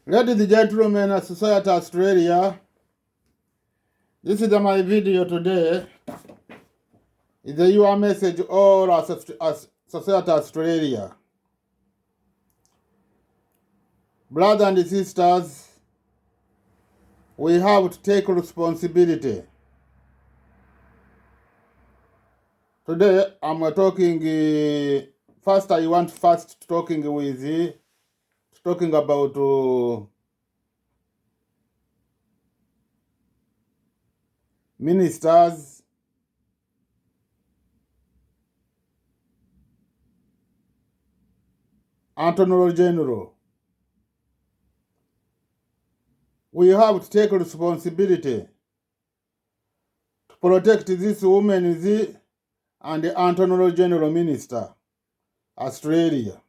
Ladies and gentlemen of Society Australia, this is my video today. It's your message all as Society Australia. Brothers and sisters, we have to take responsibility. Today I'm talking, first I want talking about ministers, Attorney General. We have to take responsibility to protect this woman and the Attorney General Minister, Australia.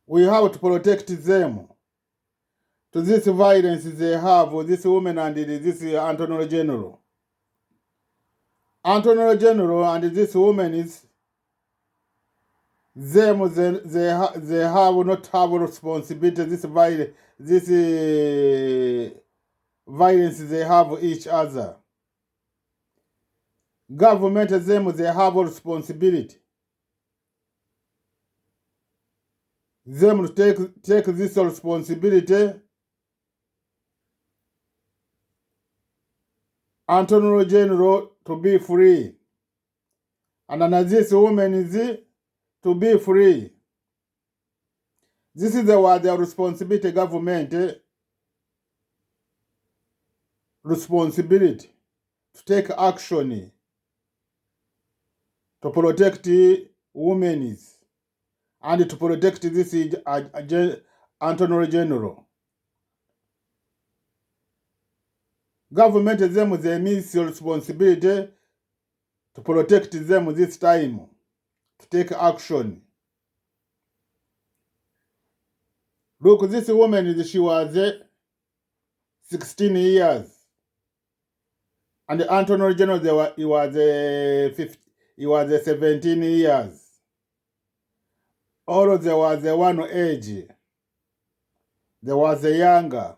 We have to protect them to this violence they have with this woman and this Attorney General. Attorney General and this woman is them. They have not have responsibility. This violence they have each other. Government them they have responsibility. Them to take this responsibility. Attorney General to be free, and this woman is to be free. This is their responsibility, government responsibility to take action to protect women and to protect this Attorney General. Government them they miss your responsibility to protect them this time, to take action. Look, this woman she was 16 years, and the Attorney General he was 17 years. All there was one age. There was a younger.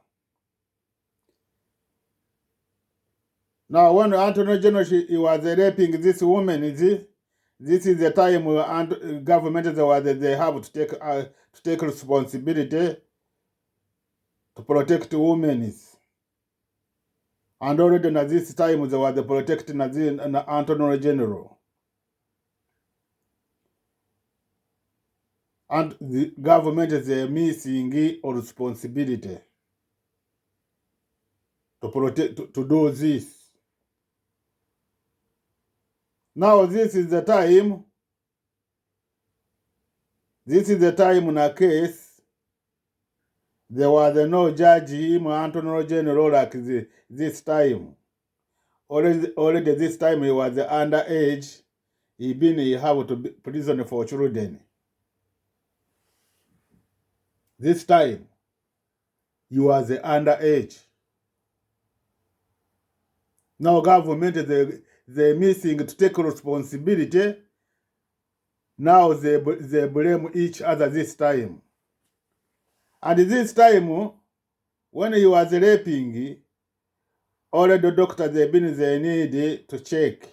Now, when the Attorney General he was raping this woman, this is the time and government they have to take responsibility to protect women. And already at this time they were protecting the Attorney General. And the government is missing responsibility to protect to do this. Now this is the time. This is the time in a case there was no judge Attorney General like this time. Already this time he was underage. He have to be prison for children. This time he was underage. Now government they missing to take responsibility. Now they blame each other this time. And this time, when he was raping, already the doctors they need to check.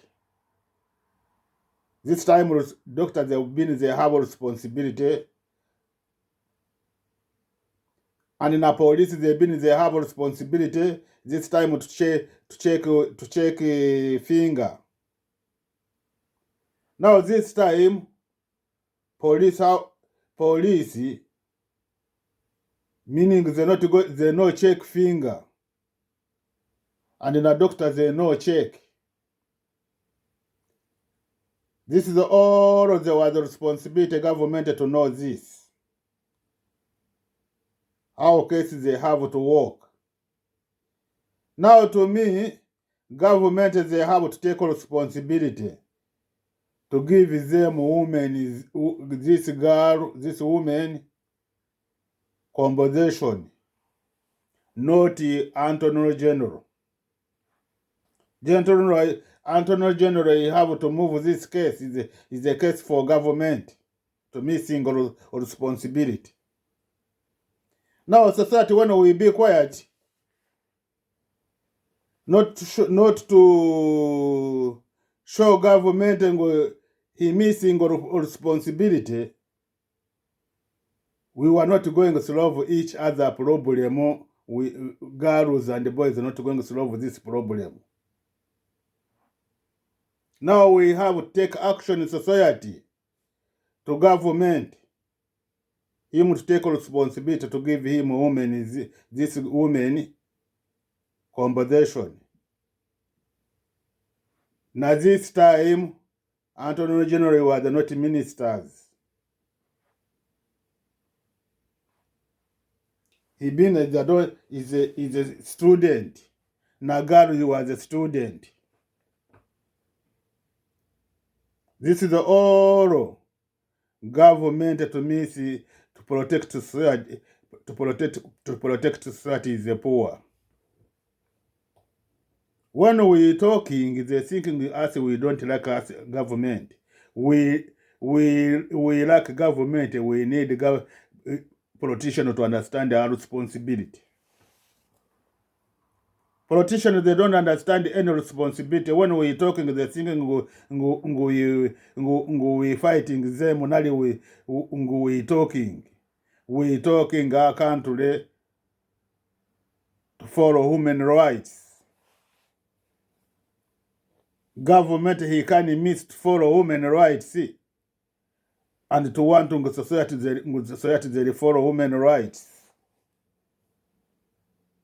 This time doctors they have a responsibility. And in the police they have a responsibility this time to check finger. Now this time police meaning they no check finger, and in the doctor they no check. This is all of the responsibility government to know this. How cases they have to work. Now to me, government they have to take responsibility to give them this woman compensation, not the Attorney General. Attorney General, you have to move this case. Is a case for government to missing or responsibility. Now society, when we be quiet, not to show government and he missing or responsibility, we were not going to solve each other problem. We girls and boys are not going to solve this problem. Now we have to take action in society to government. Him to take responsibility to give him women this woman compensation. Now this time, Anthony General was not ministers. He been is a student. Nagaru was a student. This is the all government to miss to protect society, to protect society is the poor. When we talking, they thinking us we don't like us government. We like government. We need politicians to understand our responsibility. Politicians, they don't understand any responsibility. When we talking, they thinking we fighting them. Only we talking. We talking our country to follow human rights. Government, he can miss to follow human rights, and to want to society they follow human rights.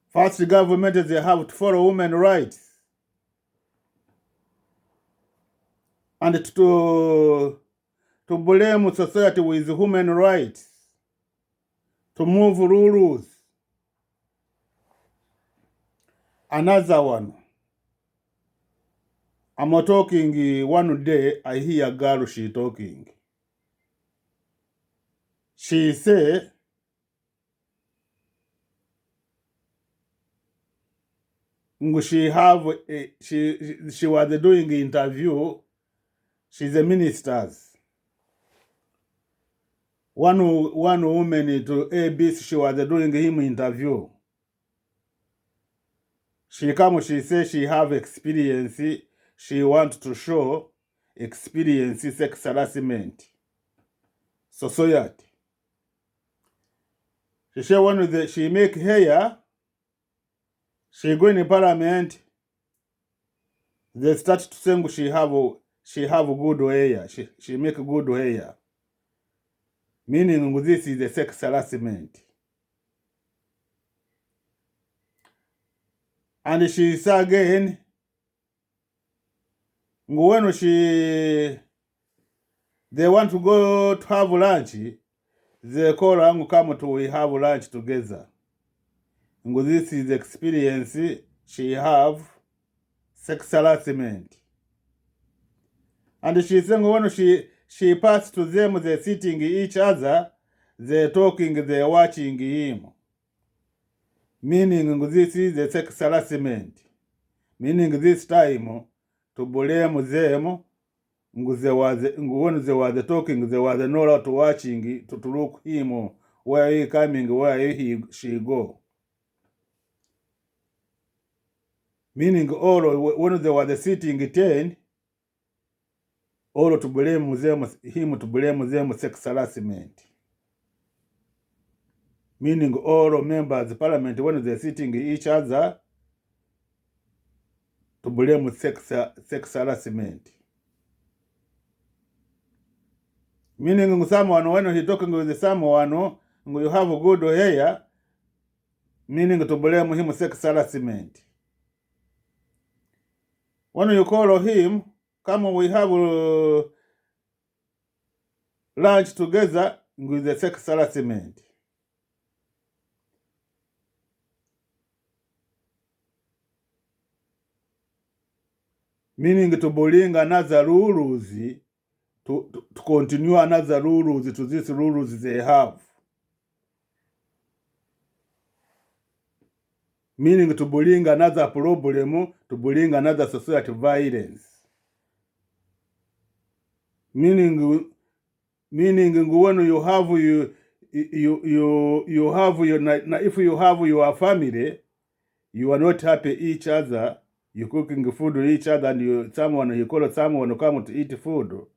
First, government they have to follow human rights, and to blame society with human rights, to move rules. Another one. I'm talking one day, I hear a girl, she talking. She say, she was doing interview. She's a minister. One woman to ABC, she was doing him interview. She come, she say she have experience. She want to show experience sex harassment society. She say when she make hair, she go in parliament. They start to say she have good hair. She make good hair. Meaning this is a sex harassment. And she say again, when they want to go to have lunch, they call her come to we have lunch together. This is the experience she have sex harassment. And she saying when she passed to them, they sitting each other, they talking, they watching him. Meaning this is the sex harassment. Meaning this time to blame them. When they were talking, they were not watching to look him where he coming, where she go. Meaning all when they were sitting 10, all to blame them, him to blame them sex harassment. Meaning all members of parliament when they're sitting each other to blame sex harassment. Meaning someone when he talking with someone, you have a good hair, meaning to blame him sex harassment. When you call him, come we have lunch together with the sex harassment. Meaning to bring another rules, to continue another rules to these rules they have. Meaning to bring another problem, to bring another society violence. Meaning meaning when you have you have your, if you have your family, you are not happy each other, you cooking food with each other, and you call someone to come to eat food,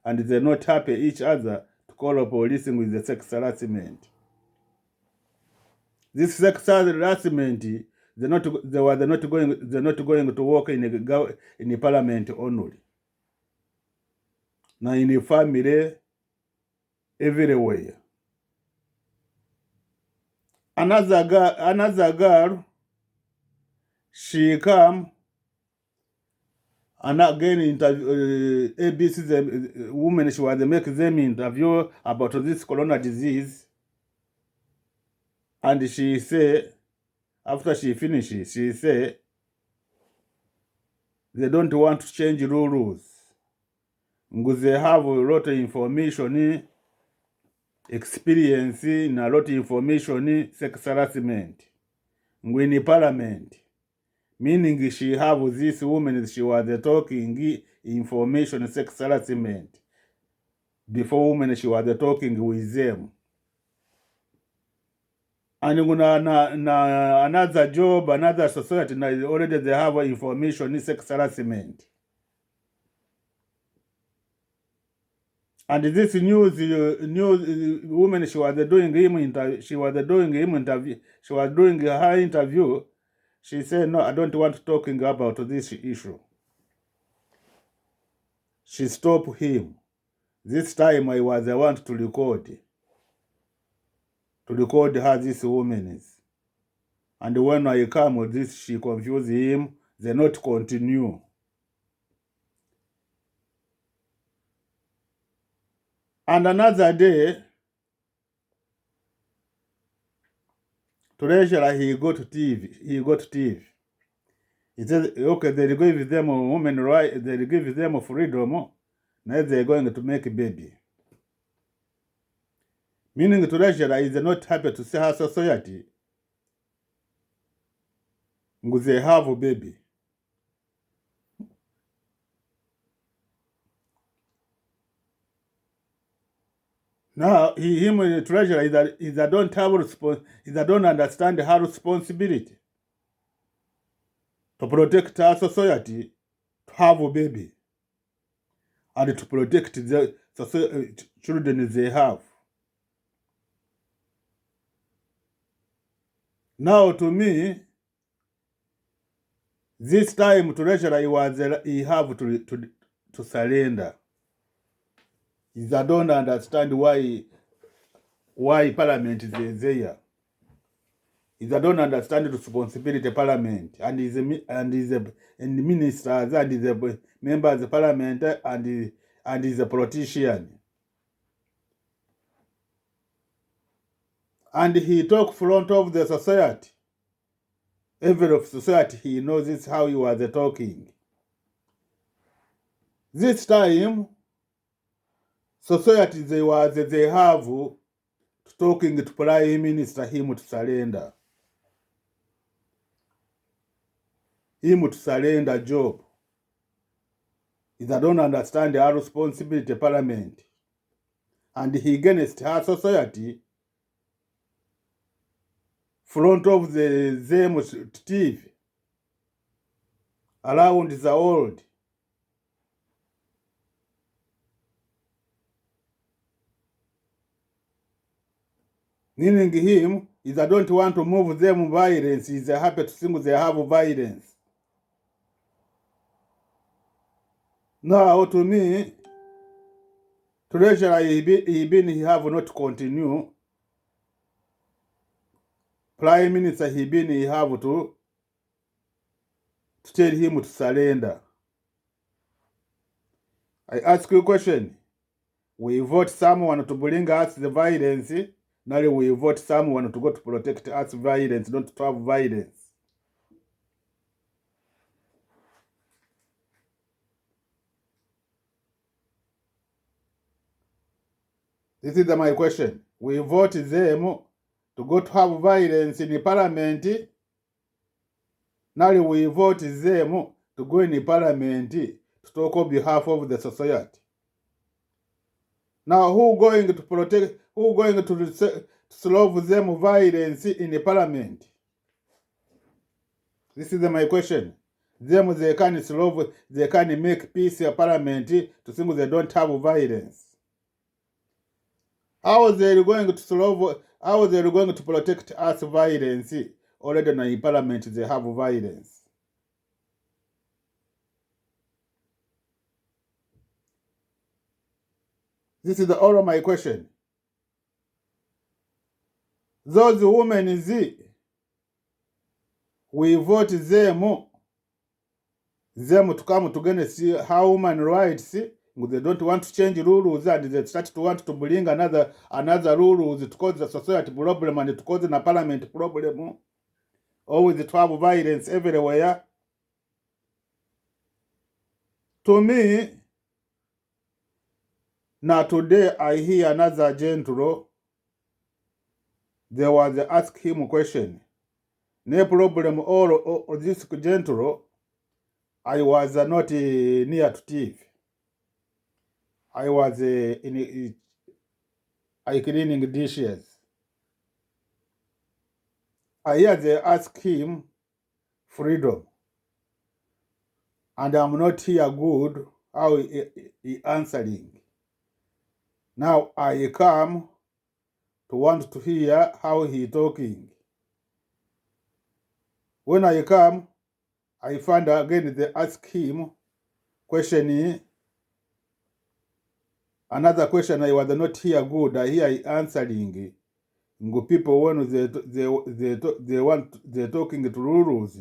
and they're not happy each other, to call police with the sex harassment. This sex harassment, they're not going to work in the parliament only. Now in the family, everywhere. Another girl, she come and again interview ABC, the woman, she was make them interview about this corona disease, and she say, after she finishes, she say they don't want to change rules because they have a lot of information, experience in a lot of information, sex harassment in parliament. Meaning she have this woman, she was talking information, sex harassment. Before women, she was talking with them. And another job, another society, already they have information, sex harassment. And this news woman, she was doing her interview. She said, no, I don't want talking about this issue. She stopped him. This time I was the one to record her, this woman is. And when I come with this, she confused him, they not continue. And another day, treasurer, he got TV. He said, okay, they give them women right, they give them freedom, now they're going to make a baby. Meaning treasurer is not happy to see her society because they have a baby. Now, him the treasurer is that don't have is that don't understand her responsibility to protect our society, to have a baby, and to protect the children they have. Now, to me, this time treasurer he have to surrender. I don't understand why parliament is there. I don't understand the responsibility of parliament and the ministers and the members of parliament and is a politician. And he talk front of the society. Every of society, he knows this how you are talking. This time, society they have talking to Prime Minister him to surrender. Him to surrender job. I don't understand our responsibility parliament. And he against her society front of them TV around the world. Meaning him is I don't want to move them violence, is happy to think they have violence. Now to me, treasurer he have not continue. Prime Minister he have to tell him to surrender. I ask you a question. We vote someone to bring us the violence. Now we vote someone to go to protect us violence, not to have violence. This is my question. We vote them to go to have violence in the parliament. Now we vote them to go in the parliament to talk on behalf of the society. Now, who going to protect? Who going to solve them violence in the parliament? This is my question. Them they can solve, they can make peace in parliament to think they don't have violence. How are they going to solve? How are they going to protect us violence? Already in parliament they have violence. This is all of my question. Those women, we vote them to come together, see how human rights. They don't want to change rules, and they start to want to bring another rules to cause the society problem and to cause the parliament problem. Always to have violence everywhere. To me, now today I hear another gentle. There was ask him a question. No problem all this gentle. I was not near to TV. I was I cleaning dishes. I hear they ask him freedom, and I'm not here good how he answering. Now I come to want to hear how he talking. When I come, I find again they ask him question. Another question I was not here good. I hear he answering. People when they talking to rules,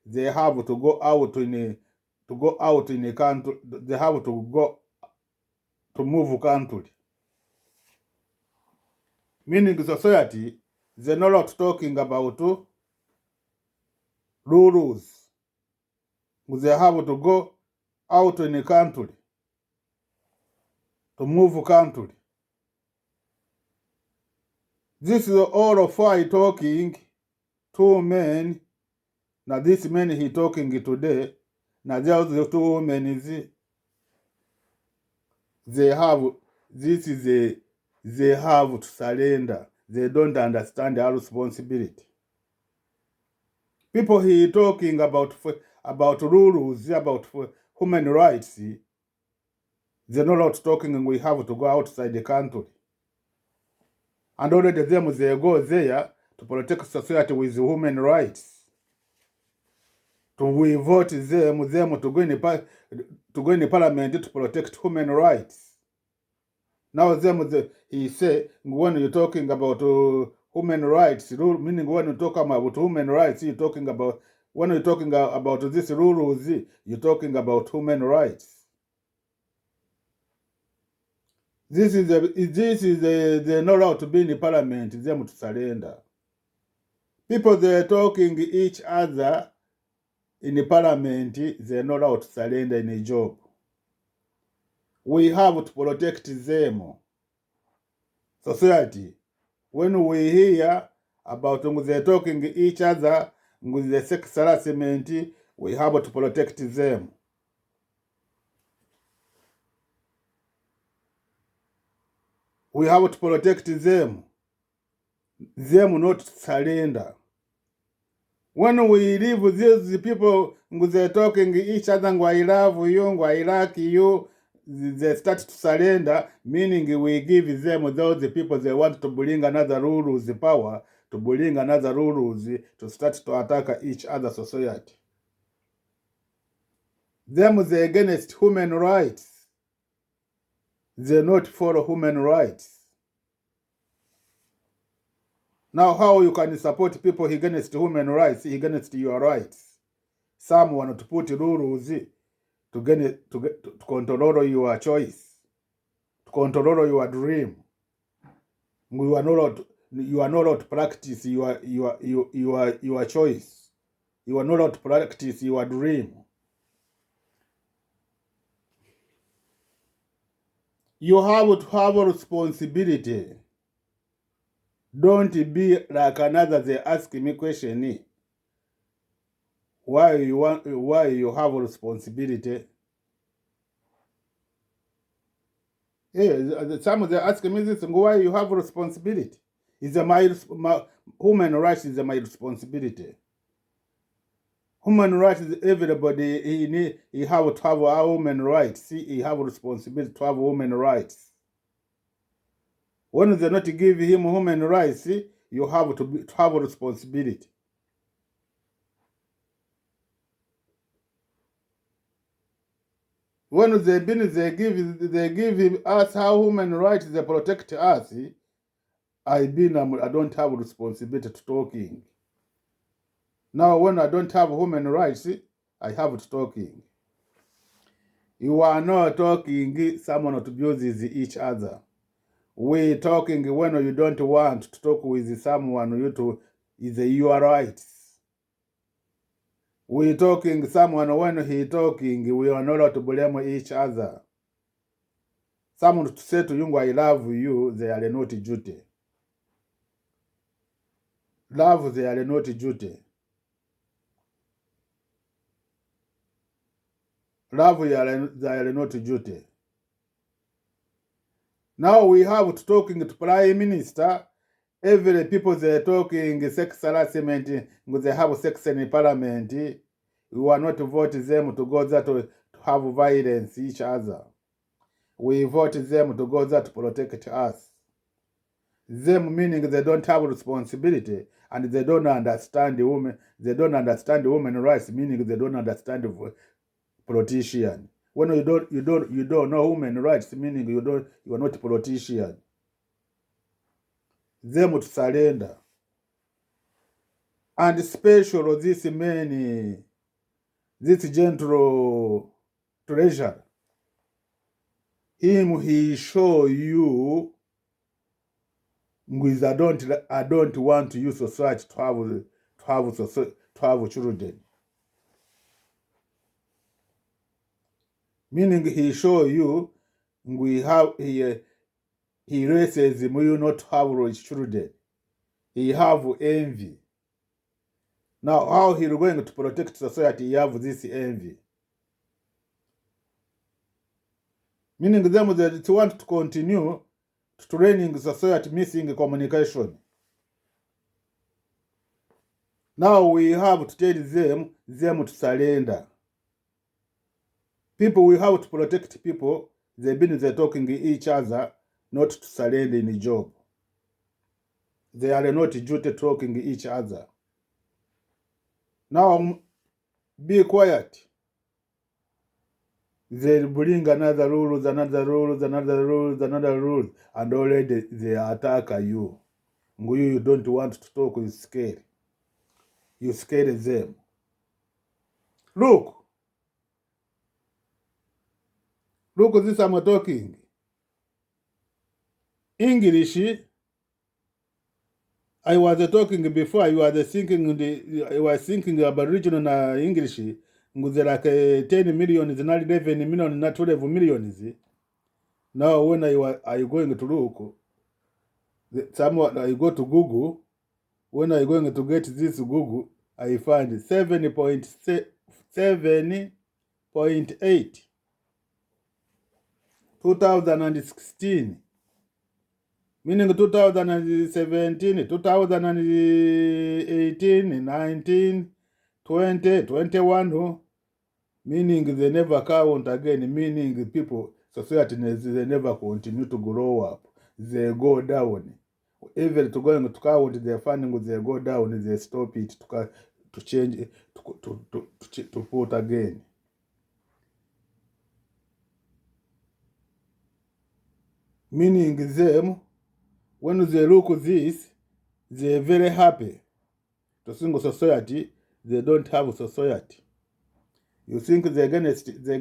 they have to go out in a country. They have to go to move country. Meaning society, they're not talking about rules. They have to go out in a country to move country. This is all of I talking. Two men. Now this man he talking today. Now there's the two women they have this is they have to surrender. They don't understand our responsibility. People he talking about rules, about human rights. They're not talking and we have to go outside the country. And already them they go there to protect society with human rights. We vote them to go in the parliament to protect human rights. Now he say when you're talking about human rights, meaning when you talk about human rights, you're talking about when you're talking about this rules, you're talking about human rights. This is they're not allowed to be in the parliament, them to surrender. People they're talking each other in the parliament, they're not allowed to surrender in a job. We have to protect them. Society, when we hear about they're talking each other with the sex harassment, we have to protect them. We have to protect them not surrender. When we live with these people, they're talking each other, I love you, I like you, they start to surrender, meaning we give them those people they want to bring another rules power, to bring another rules to start to attack each other society. Them they against human rights. They not follow human rights. Now how you can support people against human rights, against your rights? Someone to put rules to control your choice, to control your dream. You are not allowed to practice your choice. You are not allowed to practice your dream. You have to have a responsibility. Don't be like another. They ask me question. Why you have a responsibility? Some of them asking me this, why you have responsibility? Is my human rights is my responsibility. Human rights is everybody. He have to have our human rights. See, he have responsibility to have human rights. When they not give him human rights, see, you have to have a responsibility. When they give us how human rights they protect us. I don't have responsibility to talking. Now when I don't have human rights, I have to talking. You are not talking, someone abuses each other. We talking when you don't want to talk with someone, is your rights. We talking someone when he talking, we are not allowed to blame each other. Someone to say to you, I love you, they are not duty. Love, they are not duty. Love, they are not duty. Now we have to talking to Prime Minister. Every people they talking sex harassment, they have sex in parliament. We will not vote them to go there to have violence each other. We vote them to go there to protect us. Them meaning they don't have responsibility and they don't understand the women. They don't understand the women rights, meaning they don't understand the politician. When you don't know human rights, meaning you are not a politician. Them to surrender. And special this man, this gentle treasure, him he show you with I don't want you society to have children. Meaning he show you we have he raises him you not have children. He have envy. Now how he going to protect society? He have this envy. Meaning them that want to continue training society missing communication. Now we have to tell them to surrender. People, we have to protect people. They're talking each other, not to surrender in a job. They are not duty talking each other. Now be quiet. They bring another rules, and already they attack you. You don't want to talk, you scared. You scared them. Look, this I'm talking. English, I was talking before, I was thinking Aboriginal English, like 10 million, not 11 million, not 12 million. Now when I going to look, I go to Google, when I going to get this Google, I find 7.8. 2016. Meaning 2017, 2018, 19, 20, 21, meaning they never count again, meaning people, society, they never continue to grow up. They go down. Even to going to count their funding, they go down, they stop it to change it, to put again. Meaning them, when they look at this, they're very happy. To single society, they don't have a society. You think they're against they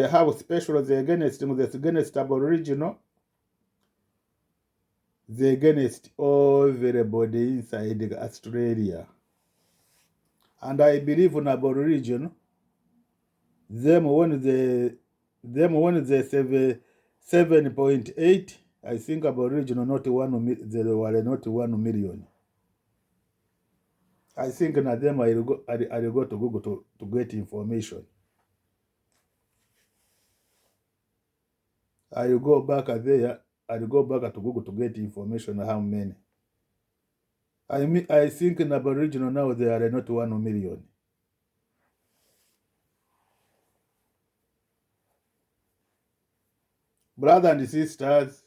have special, they're against Aboriginal, they're against everybody inside Australia. And I believe in Aboriginal, them when they 7.8, I think Aboriginal not 1, they were not 1 million. I think now them I go to Google to get information. I'll go back there. I'll go back to Google to get information how many. I think in Aboriginal now there are not 1 million. Brothers and sisters,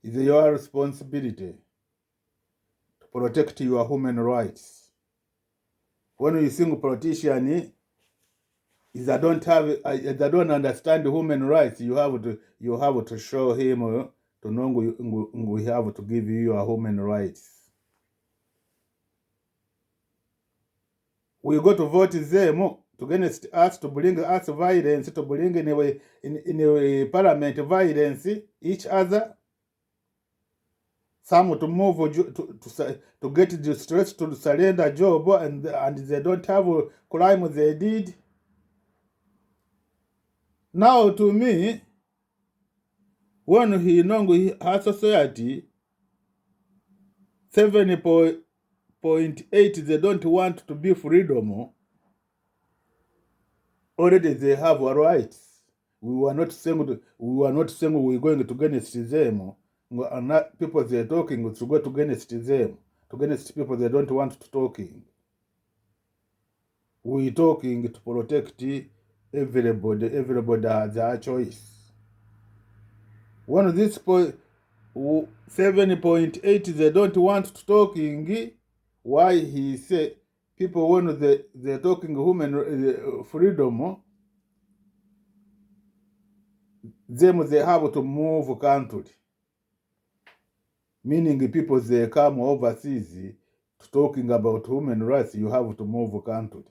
it's your responsibility to protect your human rights. When you think politician is that don't understand human rights, you have to show him to know we have to give you your human rights. We go to vote them against us to bring us violence, to bring in a parliament violence each other. Some to move to get the stress to surrender job and they don't have a crime they did. Now to me, when he know our society 7.8 they don't want to be freedom. Already they have a rights. We were not saying we're going to against them. And not people they're talking to go against them, to against people they don't want to talking. We're talking to protect everybody. Everybody has their choice. One of this 7.8 they don't want to talking. Why he say people when they're talking human freedom, them they have to move country. Meaning people they come overseas to talking about human rights, you have to move country.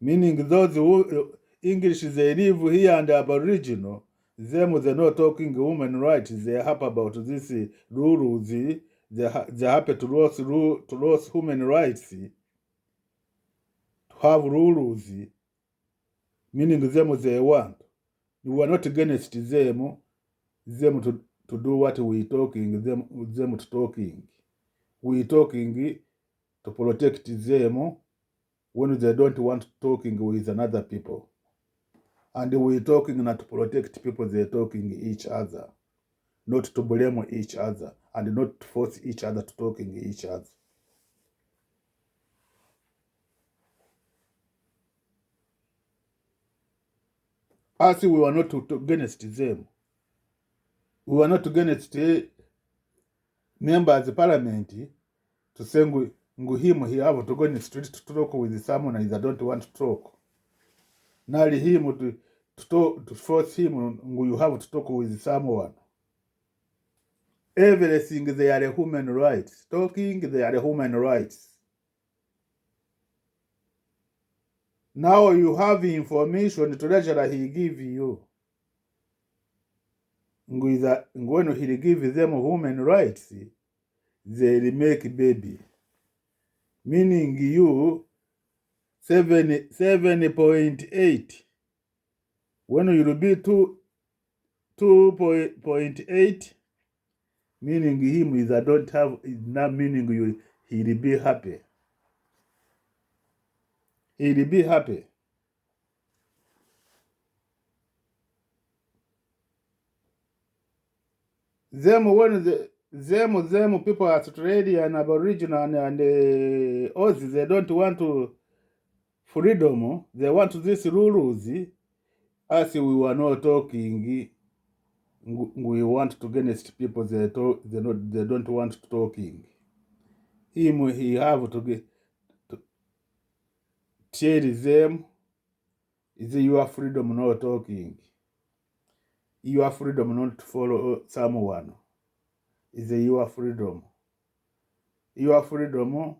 Meaning those who English they live here and Aboriginal, them they're not talking human rights. They happy about this rules. They happy to lose human rights, to have rules. Meaning them they want. We are not against them to do what we talking, them to talking. We talking to protect them when they don't want talking with another people. And we talking not to protect people, they're talking each other. Not to blame each other and not to force each other to talking each other. As we were not against them. We were not against members of parliament to say him he have to go in the street to talk with someone and they don't want to talk. Now him to force him you have to talk with someone. Everything they are human rights. Talking they are human rights. Now you have information treasurer he give you. When he give them human rights, they make baby. Meaning you 7.8. When you will be 2.8, meaning him is I don't have is not meaning you he'll be happy. He'll be happy. Them when them people are Australia and Aboriginal and Aussie, they don't want to freedom. They want this rules. As we were not talking, we want to against people. They don't want to talking. Him he have to tell them is your freedom not talking. Your freedom not to follow someone. Is your freedom. Your freedom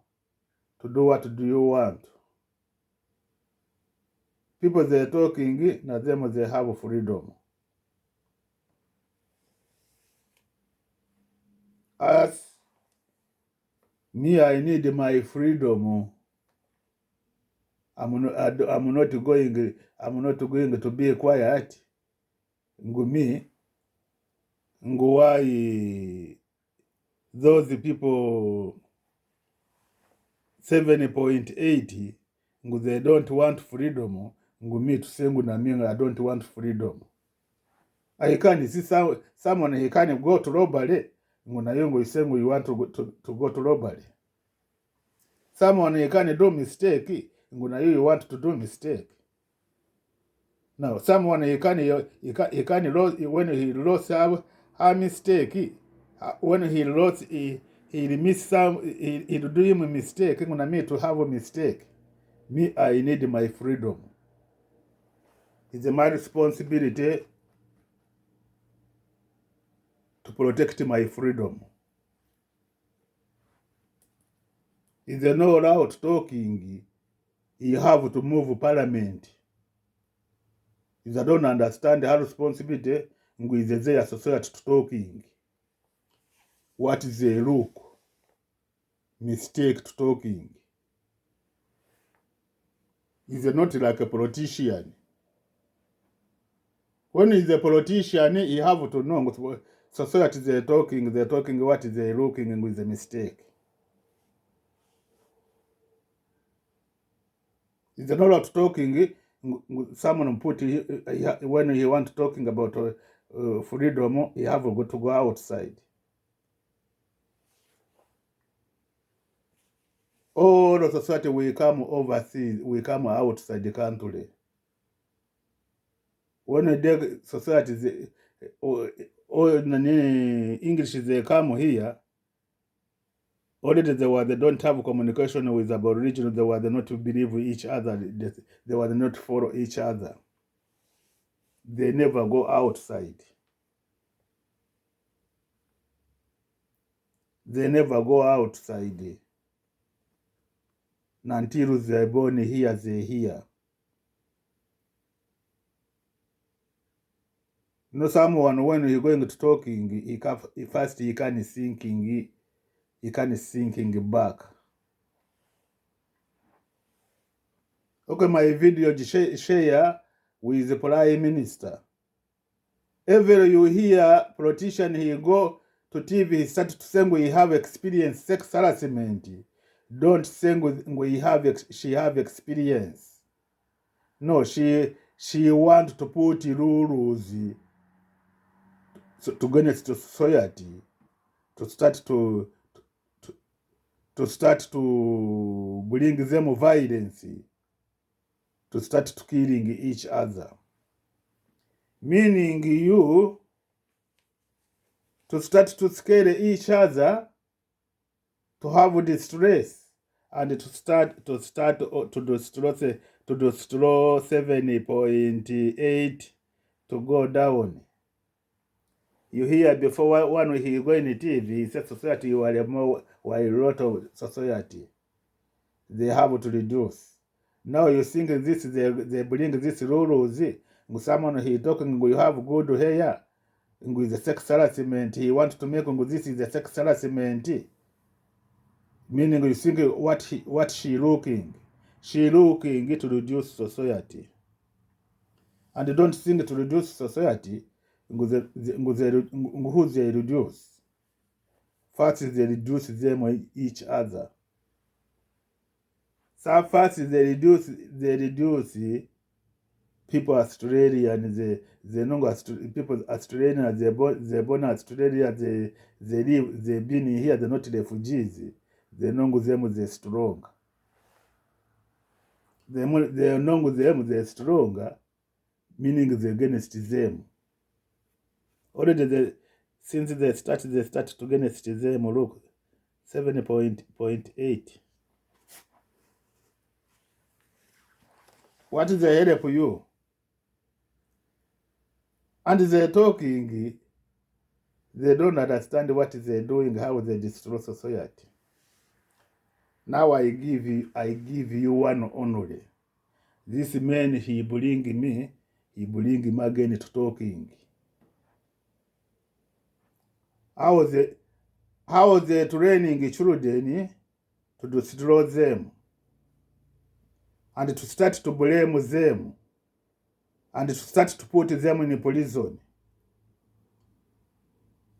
to do what do you want. People they're talking, now them they have freedom. As me, I need my freedom. I'm not going to be quiet. Me, why those people 7.8 they don't want freedom. Me to say I don't want freedom. I can see someone he can go to robbery. Nguna yongo isengo you want to go to robbery. Someone he can do mistake. Nguna you want to do mistake. Now someone he can lose when he lost her mistake. When he lost he miss some he do him a mistake. Nguna me to have a mistake. Me I need my freedom. It's my responsibility to protect my freedom. If they know out talking, you have to move parliament. If they don't understand how responsibility, is their society to talking. What is the look? Mistake to talking. Is not like a politician. When he's a politician, you have to know society they're talking what is they looking with a mistake. If they're not talking, someone put when he want talking about freedom, he have to go outside. All the society will come overseas, will come outside the country. When the society, English they come here, already they don't have communication with Aboriginal, they were not to believe each other, they were not follow each other. They never go outside. They never go outside. Until they're born here, they're here. You know, someone when you're going to talking, he can thinking back. Okay, my video share with the Prime Minister. Ever you hear politician, he go to TV, he start to say we have experience sex harassment. Don't say we she have experience. No, she want to put rules to against society, to start to bring them violence, to start to killing each other. Meaning you to start to scare each other, to have distress, and to destroy 7.8 to go down. You hear before one he go in the TV, he said society were a lot of society. They have to reduce. Now you think this they bring this rules. Someone he talking you have good hair. With the sex harassment, he wants to make this is the sex harassment. Meaning you think what she looking? She looking to reduce society. And you don't think to reduce society, who they reduce? First they reduce them each other. So first they reduce people Australia and they know people Australia, they born Australia, they live, they been here, they're not refugees. They know them they're strong. They know them they're stronger, meaning they're against them. Already since they start to against them. Look, 7.8. What is the help you? And they're talking, they don't understand what they're doing, how they destroy society. Now I give you one only. This man, he bring me again to talking. How they training children to destroy them, and to start to blame them, and to start to put them in prison.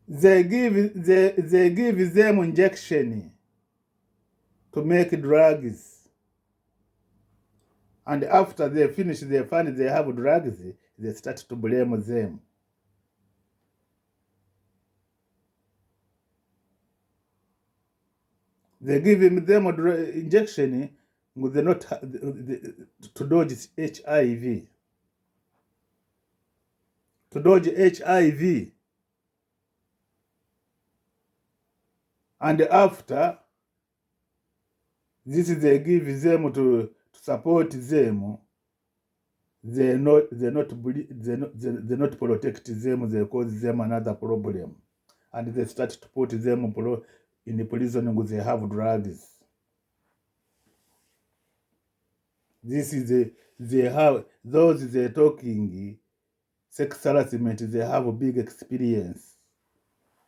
They give them injection to make drugs, and after they finish, they find they have drugs, they start to blame them. They give him them injection with the not to dodge HIV. To dodge HIV. And after this, they give them to support them. They not protect them. They cause them another problem, and they start to put them in prison because they have drugs. This is they have those they talking sex harassment. They have a big experience.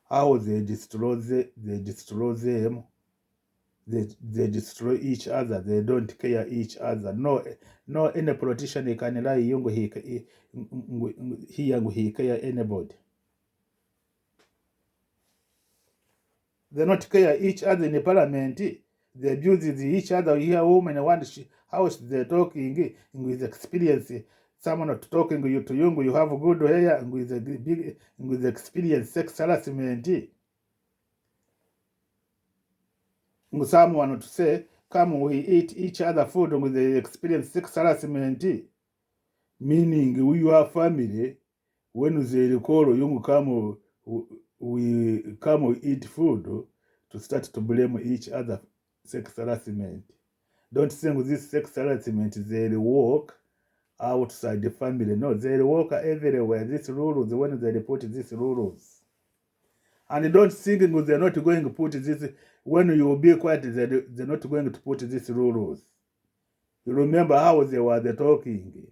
How they destroy them. They destroy each other. They don't care each other. No any politician can lie he care anybody. They not care each other in the parliament. They abuse each other. You hear women want how they're talking with experience. Someone not talking to you have good hair and with experience sex harassment. Someone to say, come we eat each other food with the experience sex harassment. Meaning your family, when they call you come, we come eat food to start to blame each other sex harassment. Don't think this sex harassment they work outside the family. No, they work everywhere. These rules, when they report these rules. And don't think they're not going to put this, when you will be quiet, they're not going to put these rules. You remember how they were talking.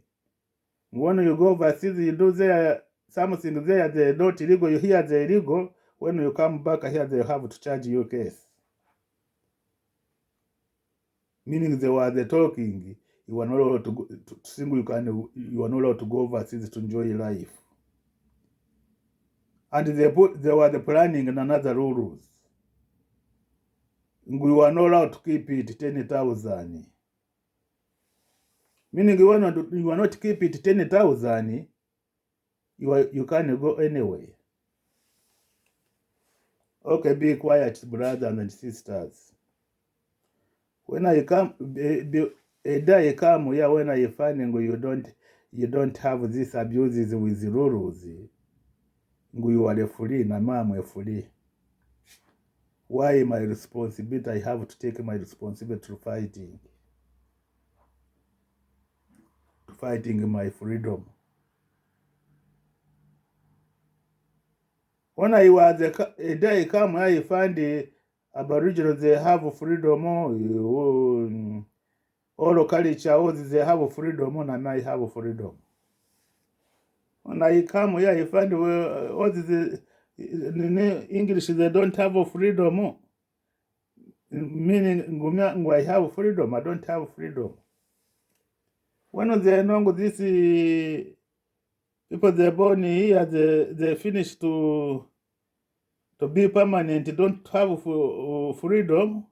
When you go overseas, you do there something there, they're not illegal, you hear they're illegal. When you come back here, they have to charge your case. Meaning they were talking, you are not allowed to go, you are not allowed to go overseas to enjoy life. And they were planning another rules. We were not allowed to keep it 10,000. Meaning you are not keep it 10,000, you can't go anywhere. Okay, be quiet, brothers and sisters. When I come, a day come here when I find you don't have these abuses with rules. You are free, na mama free. Why my responsibility? I have to take my responsibility to fighting my freedom. When I was a day come, I find the Aboriginals, they have freedom. All culture, they have freedom, and I have freedom. When I come here, I find all the English, they don't have freedom. Meaning, I have freedom, I don't have freedom. When they know this, people they're born here, they finish to be permanent, don't have freedom.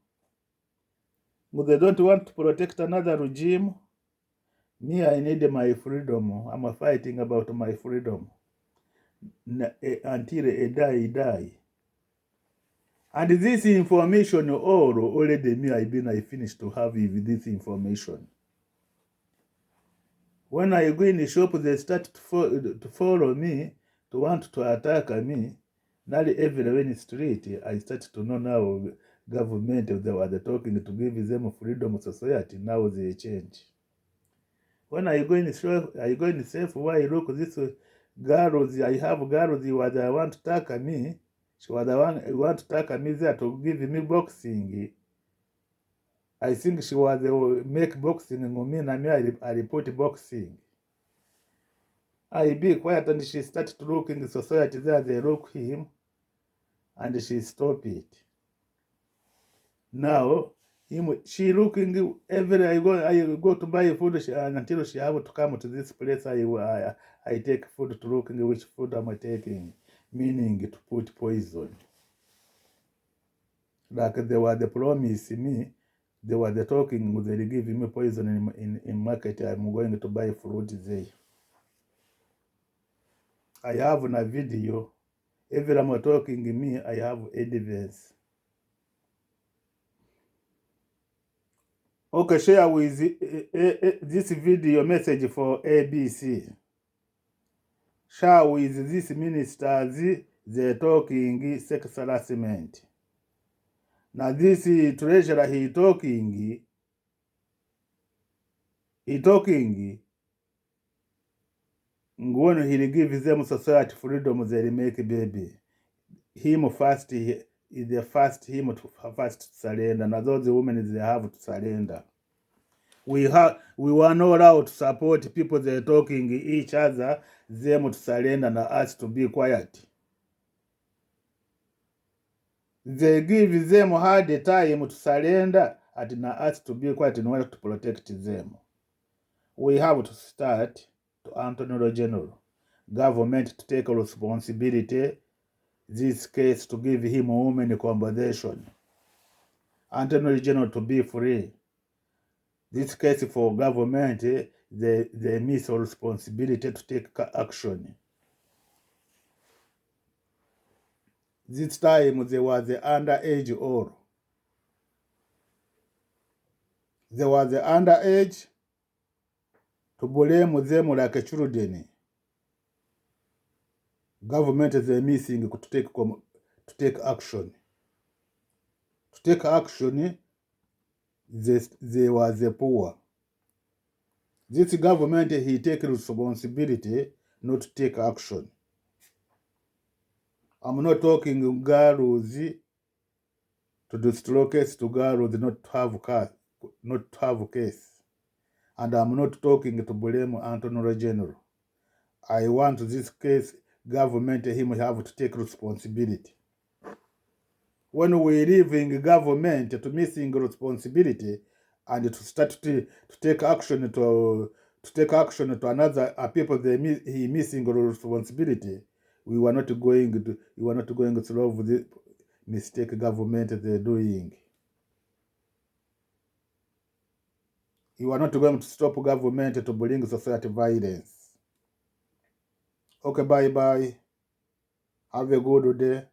They don't want to protect another regime. Me, I need my freedom. I'm fighting about my freedom until I die. And this information already me, I finished to have this information. When I go in the shop, they start to follow me, to want to attack me. Now everywhere in the street, I start to know now government, they were talking to give them freedom of society. Now they change. When I go in the shop, I go in the safe where I look this girls, I have girls who want to attack me. She was the one who want to attack me there to give me boxing. I think she was make boxing and me, I report boxing. I be quiet and she started to look in the society there, they look him and she stop it. Now, she looking every I go to buy food until she have to come to this place. I take food to look in which food am I taking, meaning to put poison. Like they were the promise me, they were the talking, they give me poison in market. I'm going to buy fruit there. I have a video. Every time I'm talking me, I have evidence. Okay, share with this video message for ABC. Share with these ministers the talking sex harassment. Now this treasurer he talking when he gives them society freedom they make baby. Him first is the first him to first surrender. Now those women they have to surrender. We were not allowed to support people they talking each other, them to surrender and us to be quiet. They give them hard time to surrender and us to be quiet in order to protect them. We have to start to Attorney General, government to take responsibility, this case to give him women compensation. Attorney General to be free. This case for government, they miss responsibility to take action. This time there was the underage all. There was the underage to blame them like children. Government is missing to take action. To take action, they was the poor. This government he take responsibility not to take action. I'm not talking girls to destroy case to girls not to have case. And I'm not talking to blame Attorney General. I want this case government him have to take responsibility. When we live in government to missing responsibility and to start to take action to another people he missing responsibility, we were not going to solve the mistake government they're doing. You are not going to stop government to bring society violence. Okay, bye-bye. Have a good day.